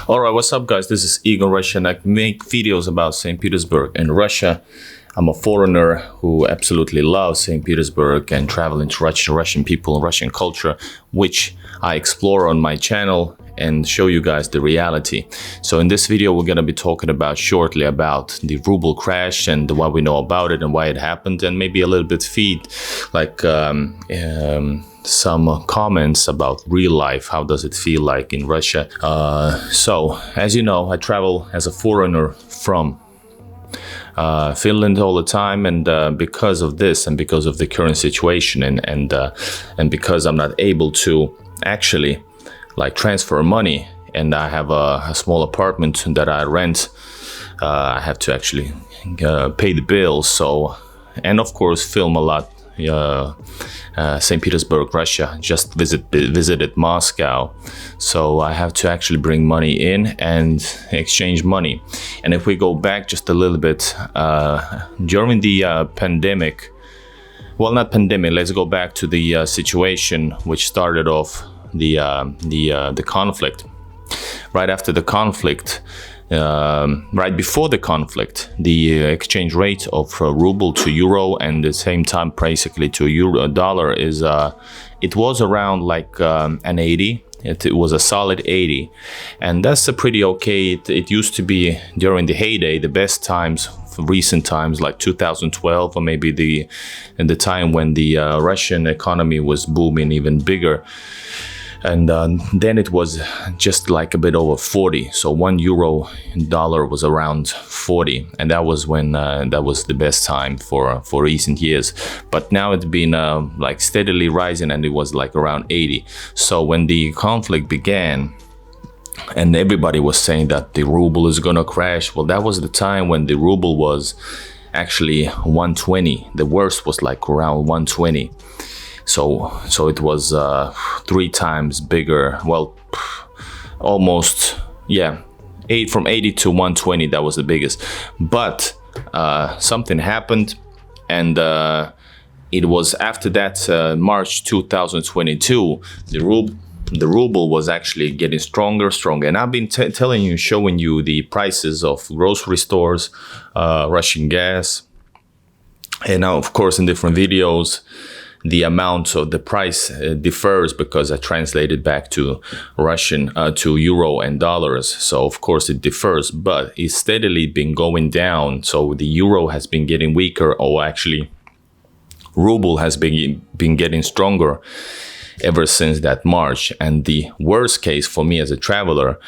Alright, what's up guys? This is Eagle Russia and I make videos about St. Petersburg and Russia. I'm a foreigner who absolutely loves St. Petersburg and traveling to Russia, Russian people and Russian culture, which I explore on my channel and show you guys the reality. So in this video we're going to be talking about shortly about the ruble crash and what we know about it and why it happened, and maybe a little bit feed like some comments about real life. How does it feel like in Russia? So as you know, I travel as a foreigner from Finland all the time, and because of this and because of the current situation and because I'm not able to actually like transfer money, and I have a small apartment that I rent, I have to actually pay the bills, so, and of course film a lot. St. Petersburg, Russia, just visited Moscow, so I have to actually bring money in and exchange money. And if we go back just a little bit, during the pandemic, well, not pandemic, let's go back to the situation which started off the conflict. Right after the conflict, right before the conflict, the exchange rate of ruble to euro and the same time basically to euro dollar is it was around like an 80. It was a solid 80, and that's a pretty okay. It used to be during the heyday, the best times, recent times like 2012, or maybe the time when the Russian economy was booming even bigger. And then it was just like a bit over 40. So 1 euro dollar was around 40. And that was when that was the best time for recent years. But now it's been like steadily rising, and it was like around 80. So when the conflict began, and everybody was saying that the ruble is gonna crash, well, that was the time when the ruble was actually 120. The worst was like around 120. So it was 3 times bigger. Well, almost, yeah, from 80 to 120. That was the biggest. But something happened, and it was after that, March 2022. The ruble was actually getting stronger. And I've been showing you the prices of grocery stores, Russian gas, and now of course in different videos. The amount of the price differs because I translated back to Russian, to euro and dollars. So of course it differs, but it's steadily been going down. So the euro has been getting weaker, or actually ruble has been getting stronger ever since that March. And the worst case for me as a traveler,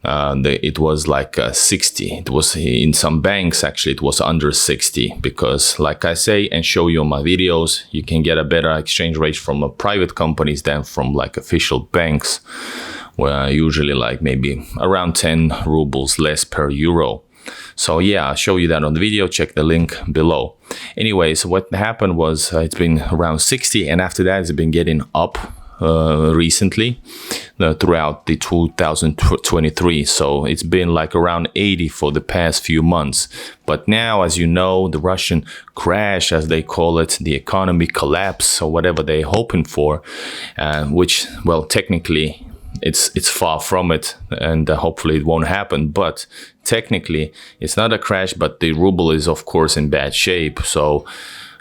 it was like 60. It was in some banks, actually it was under 60, because like I say and show you on my videos, you can get a better exchange rate from private companies than from like official banks, where usually like maybe around 10 rubles less per euro. So yeah, I'll show you that on the video. Check the link below. Anyways, what happened was it's been around 60, and after that it's been getting up recently throughout the 2023. So it's been like around 80 for the past few months. But now, as you know, the Russian crash, as they call it, the economy collapse, or whatever they're hoping for, which, well, technically it's far from it, and hopefully it won't happen. But technically it's not a crash, but the ruble is of course in bad shape. So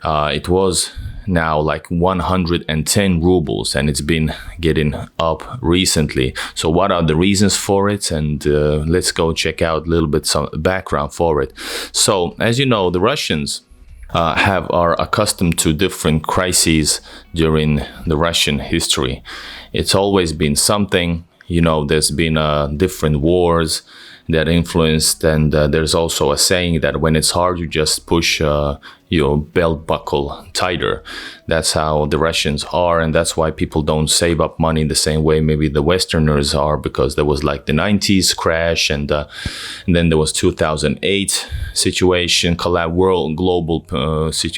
it was now like 110 rubles, and it's been getting up recently. So what are the reasons for it? And let's go check out a little bit some background for it. So as you know, the Russians are accustomed to different crises during the Russian history. It's always been something, you know, there's been different wars that influenced, and there's also a saying that when it's hard, you just push your belt buckle tighter. That's how the Russians are, and that's why people don't save up money the same way maybe the Westerners are, because there was like the 90s crash, and then there was 2008 situation, global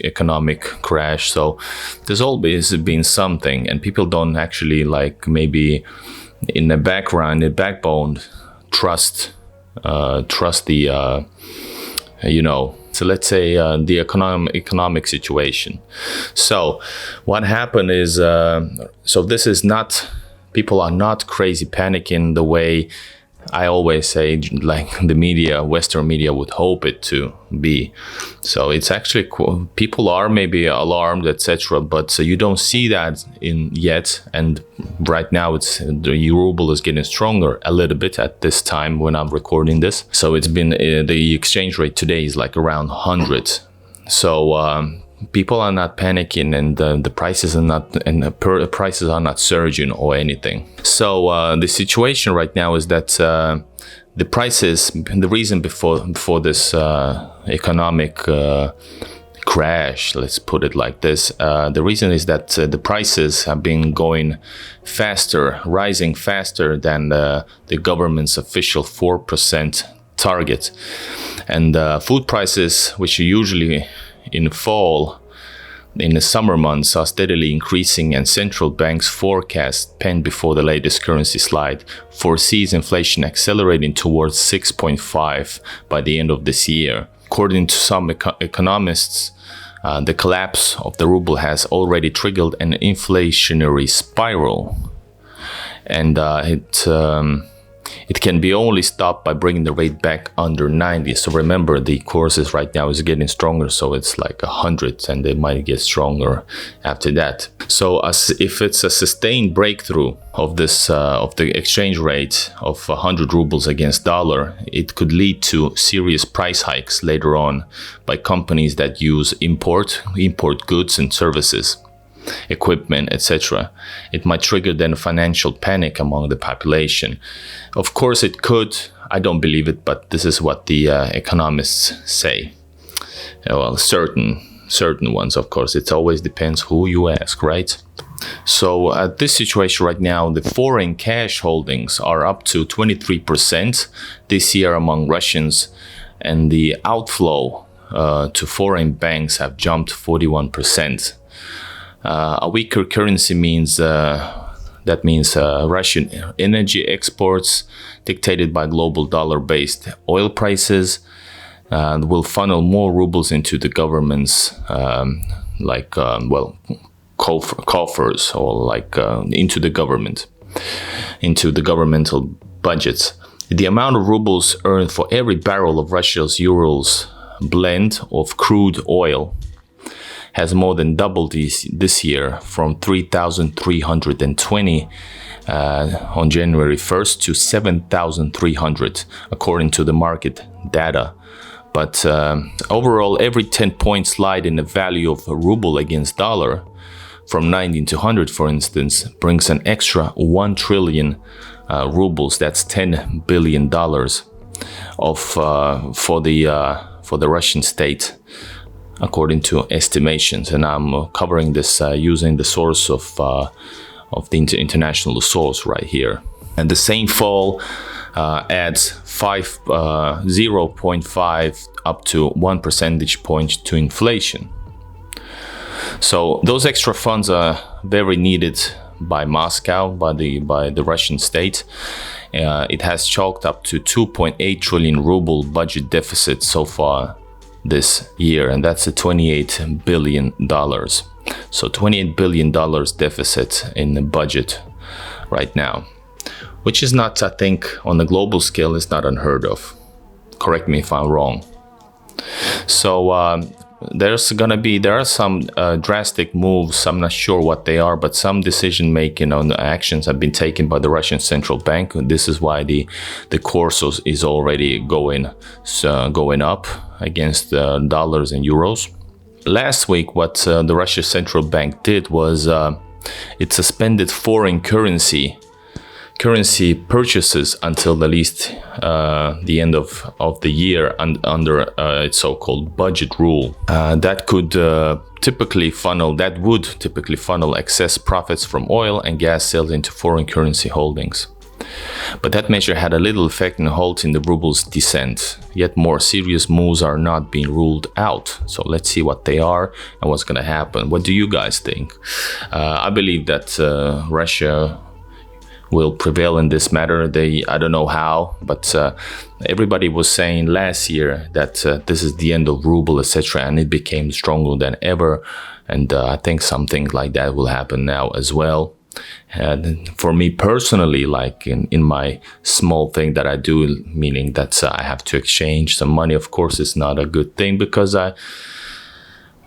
economic crash. So there's always been something, and people don't actually like maybe in the background, the backbone, trust the you know, so let's say the economic situation. So what happened is, so this is not People are not crazy panicking the way I always say, like the media, Western media would hope it to be. So it's actually cool. People are maybe alarmed, etc., but you don't see that in yet. And right now, the ruble is getting stronger a little bit at this time when I'm recording this. So it's been the exchange rate today is like around 100. So people are not panicking, and the prices are not, and the prices are not surging or anything. So the situation right now is that the prices, the reason before this economic crash, let's put it like this, the reason is that the prices have been going faster, rising faster than the government's official 4% target. And food prices, which are usually in fall, in the summer months, are steadily increasing, and central banks forecast, penned before the latest currency slide, foresees inflation accelerating towards 6.5 by the end of this year. According to some economists, the collapse of the ruble has already triggered an inflationary spiral, and it can be only stopped by bringing the rate back under 90. So remember, the courses right now is getting stronger, so it's like 100, and they might get stronger after that. So if it's a sustained breakthrough of this of the exchange rate of 100 rubles against dollar, it could lead to serious price hikes later on by companies that use import goods and services, equipment, etc. It might trigger then financial panic among the population. Of course it could. I don't believe it, but this is what the economists say. Well, certain ones, of course. It always depends who you ask, right? So at this situation right now, the foreign cash holdings are up to 23% this year among Russians, and the outflow to foreign banks have jumped 41%. A weaker currency means Russian energy exports, dictated by global dollar-based oil prices, will funnel more rubles into the government's coffers, or into the government, into the governmental budgets. The amount of rubles earned for every barrel of Russia's Urals blend of crude oil has more than doubled this year, from 3,320 on January 1st to 7,300, according to the market data. But overall, every 10-point slide in the value of a ruble against dollar, from 90 to 100, for instance, brings an extra 1 trillion rubles. That's $10 billion for the Russian state, according to estimations. And I'm covering this using the source of the international source right here. And the same fall adds 0.5 up to 1 percentage point to inflation. So those extra funds are very needed by Moscow, by the Russian state. It has chalked up to 2.8 trillion ruble budget deficit so far this year, and that's a $28 billion. So $28 billion deficit in the budget right now, which is not, I think, on the global scale, is not unheard of. Correct me if I'm wrong. So there are some drastic moves. I'm not sure what they are, but some decision making on the actions have been taken by the Russian central bank. This is why the course is already going up against dollars and euros. Last week, what the Russian central bank did was it suspended foreign currency purchases until at least the end of the year under its so-called budget rule. That would typically funnel excess profits from oil and gas sales into foreign currency holdings. But that measure had a little effect in halting the ruble's descent. Yet more serious moves are not being ruled out. So let's see what they are and what's going to happen. What do you guys think? I believe that Russia will prevail in this matter. I don't know how, but everybody was saying last year that this is the end of ruble, etc., and it became stronger than ever. And I think something like that will happen now as well. And for me personally, like in my small thing that I do, meaning that I have to exchange some money, of course, it's not a good thing because I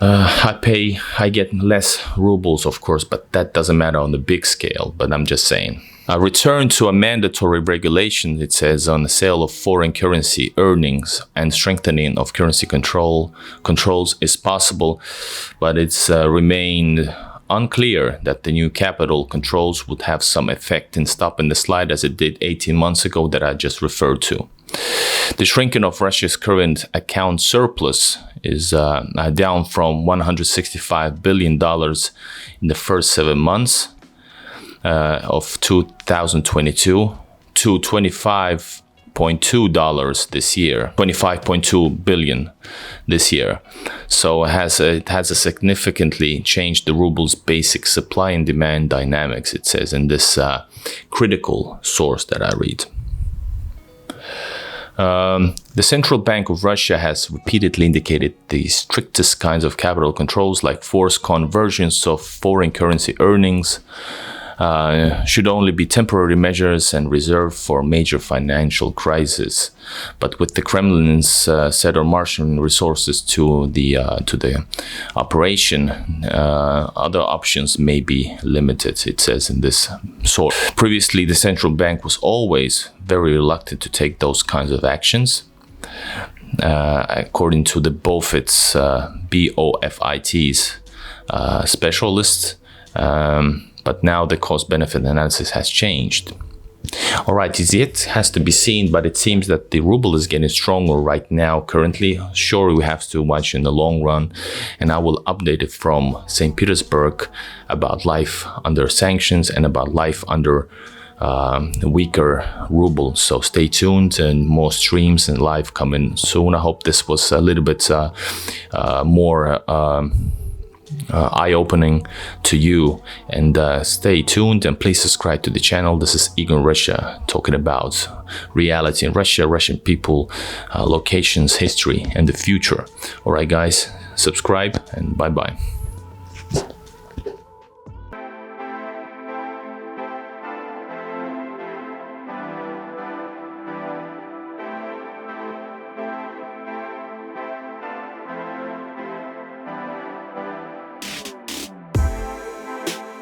get less rubles, of course, but that doesn't matter on the big scale. But I'm just saying. A return to a mandatory regulation, it says, on the sale of foreign currency earnings and strengthening of currency controls is possible, but it's remained unclear that the new capital controls would have some effect in stopping the slide as it did 18 months ago that I just referred to. The shrinking of Russia's current account surplus is down from $165 billion in the first 7 months of 2022 to $25.2 this year, $25.2 billion this year. So it has a significantly changed the ruble's basic supply and demand dynamics, it says in this critical source that I read. The Central Bank of Russia has repeatedly indicated the strictest kinds of capital controls, like forced conversions of foreign currency earnings, should only be temporary measures and reserved for major financial crises. But with the Kremlin's set on marshalling resources to the operation, other options may be limited, it says in this source. Previously, the central bank was always very reluctant to take those kinds of actions. According to the BOFIT's specialists, but now the cost-benefit analysis has changed. All right, it yet has to be seen, but it seems that the ruble is getting stronger right now, currently. Sure, we have to watch in the long run, and I will update it from St. Petersburg about life under sanctions and about life under weaker ruble. So stay tuned, and more streams and live coming soon. I hope this was a little bit more eye-opening to you, and stay tuned and please subscribe to the channel. This is Igor Russia talking about reality in Russia, Russian people, locations, history, and the future. All right, guys, subscribe and bye-bye.